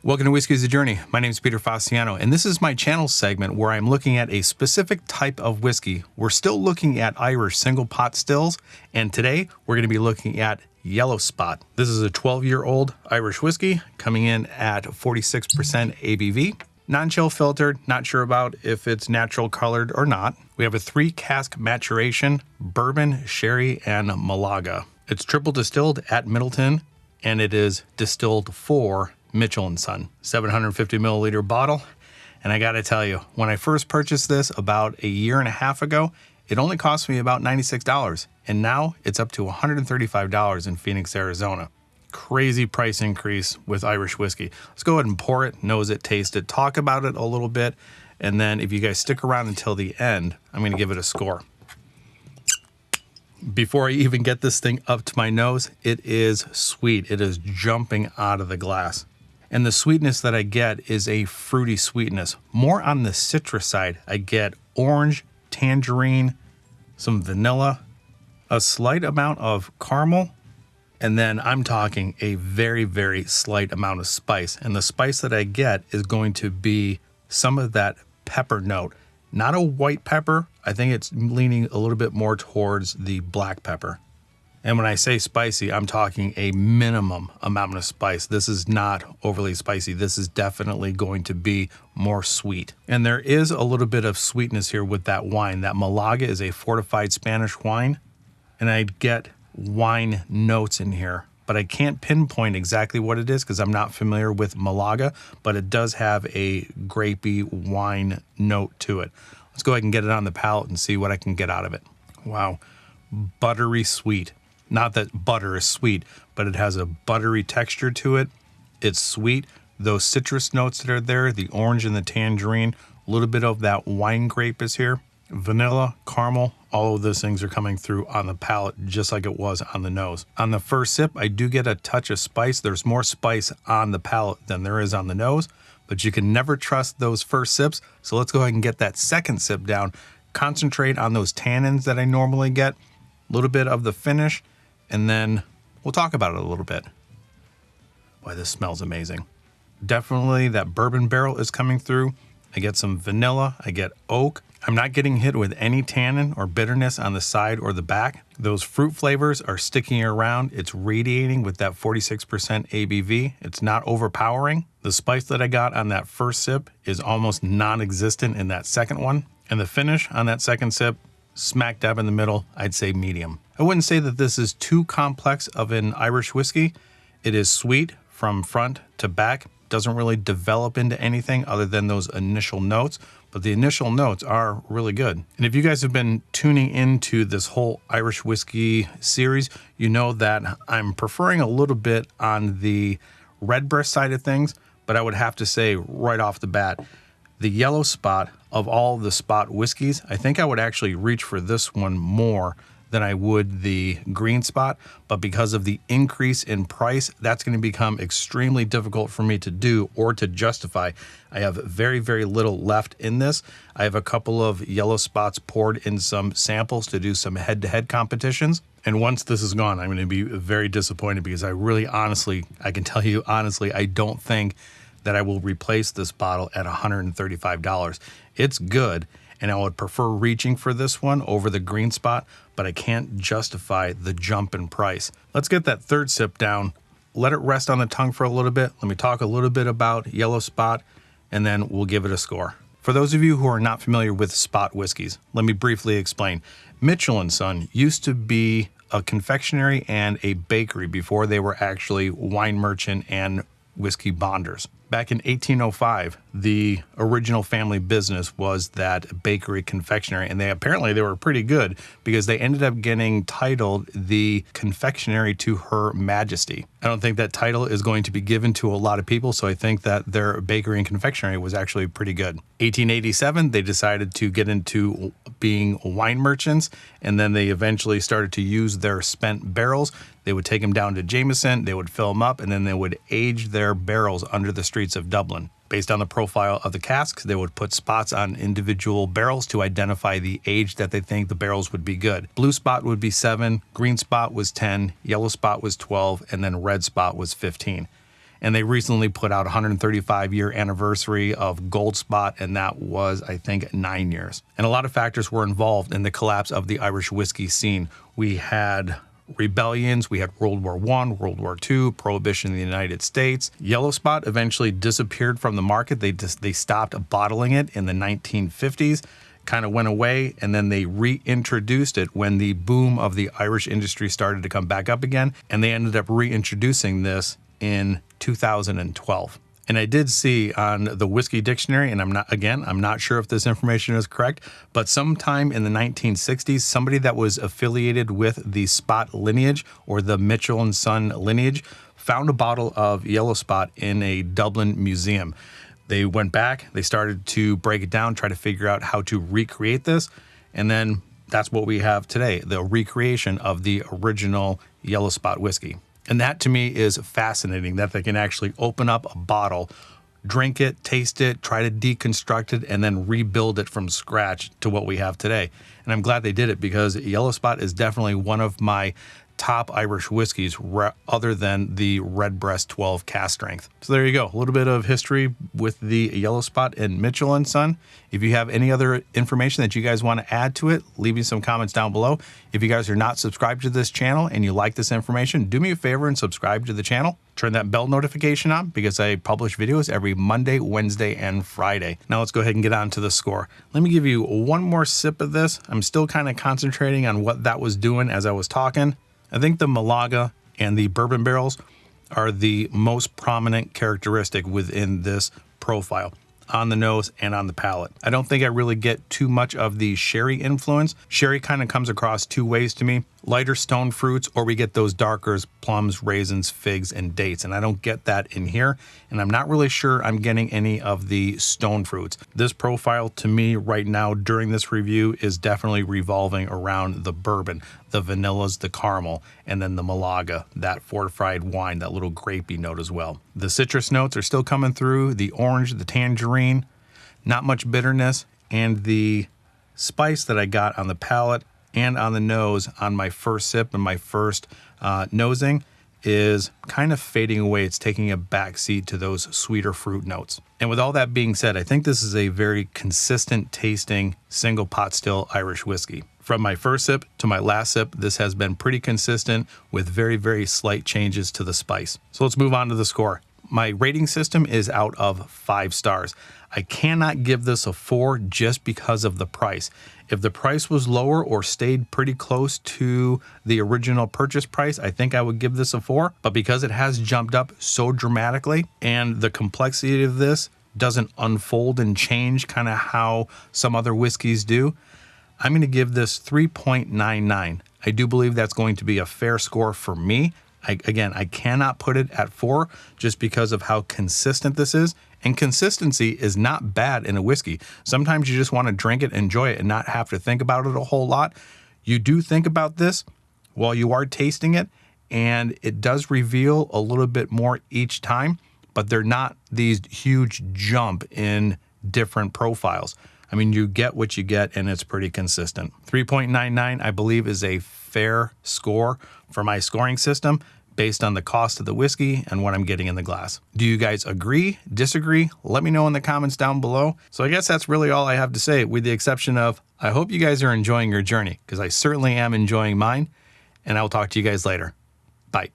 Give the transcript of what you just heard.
Welcome to Whiskey is a Journey. My name is Peter Faciano, and this is my channel segment where I'm looking at a specific type of whiskey. We're still looking at Irish single pot stills, and today we're going to be looking at Yellow Spot. This is a 12-year-old Irish whiskey coming in at 46% ABV. Non-chill filtered, not sure about if it's natural colored or not. We have a 3-cask maturation, bourbon, sherry, and Malaga. It's triple distilled at Middleton, and it is distilled for Mitchell & Son, 750 milliliter bottle. And I gotta tell you, when I first purchased this about a year and a half ago, it only cost me about $96. And now it's up to $135 in Phoenix, Arizona. Crazy price increase with Irish whiskey. Let's go ahead and pour it, nose it, taste it, talk about it a little bit. And then if you guys stick around until the end, I'm gonna give it a score. Before I even get this thing up to my nose, it is sweet. It is jumping out of the glass. And the sweetness that I get is a fruity sweetness. More on the citrus side. I get orange, tangerine, some vanilla, a slight amount of caramel, and then I'm talking a very, very slight amount of spice. And the spice that I get is going to be some of that pepper note. Not a white pepper. I think it's leaning a little bit more towards the black pepper. And when I say spicy, I'm talking a minimum amount of spice. This is not overly spicy. This is definitely going to be more sweet. And there is a little bit of sweetness here with that wine. That Malaga is a fortified Spanish wine, and I get wine notes in here. But I can't pinpoint exactly what it is because I'm not familiar with Malaga, but it does have a grapey wine note to it. Let's go ahead and get it on the palate and see what I can get out of it. Wow, buttery sweet. Not that butter is sweet, but it has a buttery texture to it. It's sweet. Those citrus notes that are there, the orange and the tangerine, a little bit of that wine grape is here. Vanilla, caramel, all of those things are coming through on the palate just like it was on the nose. On the first sip, I do get a touch of spice. There's more spice on the palate than there is on the nose, but you can never trust those first sips. So let's go ahead and get that second sip down. Concentrate on those tannins that I normally get, a little bit of the finish, and then we'll talk about it a little bit. Boy, this smells amazing. Definitely that bourbon barrel is coming through. I get some vanilla, I get oak. I'm not getting hit with any tannin or bitterness on the side or the back. Those fruit flavors are sticking around. It's radiating with that 46% ABV. It's not overpowering. The spice that I got on that first sip is almost non-existent in that second one. And the finish on that second sip, smack dab in the middle, I'd say medium. I wouldn't say that this is too complex of an Irish whiskey. It is sweet from front to back. Doesn't really develop into anything other than those initial notes, but the initial notes are really good. And if you guys have been tuning into this whole Irish whiskey series, you know that I'm preferring a little bit on the redbreast side of things, but I would have to say right off the bat, the Yellow Spot of all the spot whiskeys, I think I would actually reach for this one more than I would the Green Spot, but because of the increase in price, that's going to become extremely difficult for me to do or to justify. I have very, very little left in this. I have a couple of Yellow Spots poured in some samples to do some head-to-head competitions. And once this is gone, I'm going to be very disappointed because I really honestly, I can tell you honestly, I don't think that I will replace this bottle at $135. It's good, and I would prefer reaching for this one over the Green Spot, but I can't justify the jump in price. Let's get that third sip down, let it rest on the tongue for a little bit. Let me talk a little bit about Yellow Spot, and then we'll give it a score. For those of you who are not familiar with spot whiskeys, let me briefly explain. Mitchell & Son used to be a confectionery and a bakery before they were actually wine merchant and whiskey bonders. Back in 1805, the original family business was that bakery confectionery, and they were pretty good because they ended up getting titled the Confectionery to Her Majesty. I don't think that title is going to be given to a lot of people, so I think that their bakery and confectionery was actually pretty good. 1887, they decided to get into being wine merchants, and then they eventually started to use their spent barrels. They would take them down to Jameson, they would fill them up, and then they would age their barrels under the streets of Dublin. Based on the profile of the casks, they would put spots on individual barrels to identify the age that they think the barrels would be good. Blue spot would be 7, green spot was 10, yellow spot was 12, and then red spot was 15. And they recently put out 135-year anniversary of Gold Spot, and that was, I think, 9 years. And a lot of factors were involved in the collapse of the Irish whiskey scene. We had rebellions, we had World War I, World War II, Prohibition in the United States. Yellow Spot eventually disappeared from the market. They stopped bottling it in the 1950s, kind of went away, and then they reintroduced it when the boom of the Irish industry started to come back up again, and they ended up reintroducing this in 2012. And I did see on the Whiskey Dictionary, and I'm not sure if this information is correct, but sometime in the 1960s, somebody that was affiliated with the Spot lineage or the Mitchell and Son lineage found a bottle of Yellow Spot in a Dublin museum. They went back, they started to break it down, try to figure out how to recreate this, and then that's what we have today, the recreation of the original Yellow Spot whiskey. And that to me is fascinating, that they can actually open up a bottle, drink it, taste it, try to deconstruct it, and then rebuild it from scratch to what we have today. And I'm glad they did it, because Yellow Spot is definitely one of my top Irish whiskeys other than the Redbreast 12 cask strength. So there you go, a little bit of history with the Yellow Spot and Mitchell and Son. If you have any other information that you guys want to add to it, leave me some comments down below. If you guys are not subscribed to this channel and you like this information, do me a favor and subscribe to the channel. Turn that bell notification on, because I publish videos every Monday, Wednesday, and Friday. Now let's go ahead and get on to the score. Let me give you one more sip of this. I'm still kind of concentrating on what that was doing as I was talking. I think the Malaga and the bourbon barrels are the most prominent characteristic within this profile, on the nose and on the palate. I don't think I really get too much of the sherry influence. Sherry kind of comes across two ways to me: lighter stone fruits, or we get those darker plums, raisins, figs, and dates. And I don't get that in here. And I'm not really sure I'm getting any of the stone fruits. This profile to me right now during this review is definitely revolving around the bourbon, the vanillas, the caramel, and then the Malaga, that fortified wine, that little grapey note as well. The citrus notes are still coming through, the orange, the tangerine, not much bitterness, and the spice that I got on the palate and on the nose on my first sip and my first nosing is kind of fading away. It's taking a back seat to those sweeter fruit notes. And with all that being said, I think this is a very consistent tasting single pot still Irish whiskey. From my first sip to my last sip, this has been pretty consistent with very, very slight changes to the spice. So let's move on to the score. My rating system is out of 5 stars. I cannot give this a 4 just because of the price. If the price was lower or stayed pretty close to the original purchase price, I think I would give this a 4. But because it has jumped up so dramatically and the complexity of this doesn't unfold and change kind of how some other whiskeys do, I'm going to give this 3.99. I do believe that's going to be a fair score for me. I cannot put it at 4 just because of how consistent this is. And consistency is not bad in a whiskey. Sometimes you just want to drink it, enjoy it, and not have to think about it a whole lot. You do think about this while you are tasting it, and it does reveal a little bit more each time, but they're not these huge jump in different profiles. I mean, you get what you get, and it's pretty consistent. 3.99, I believe, is a fair score for my scoring system based on the cost of the whiskey and what I'm getting in the glass. Do you guys agree, disagree? Let me know in the comments down below. So I guess that's really all I have to say, with the exception of, I hope you guys are enjoying your journey, because I certainly am enjoying mine, and I will talk to you guys later. Bye.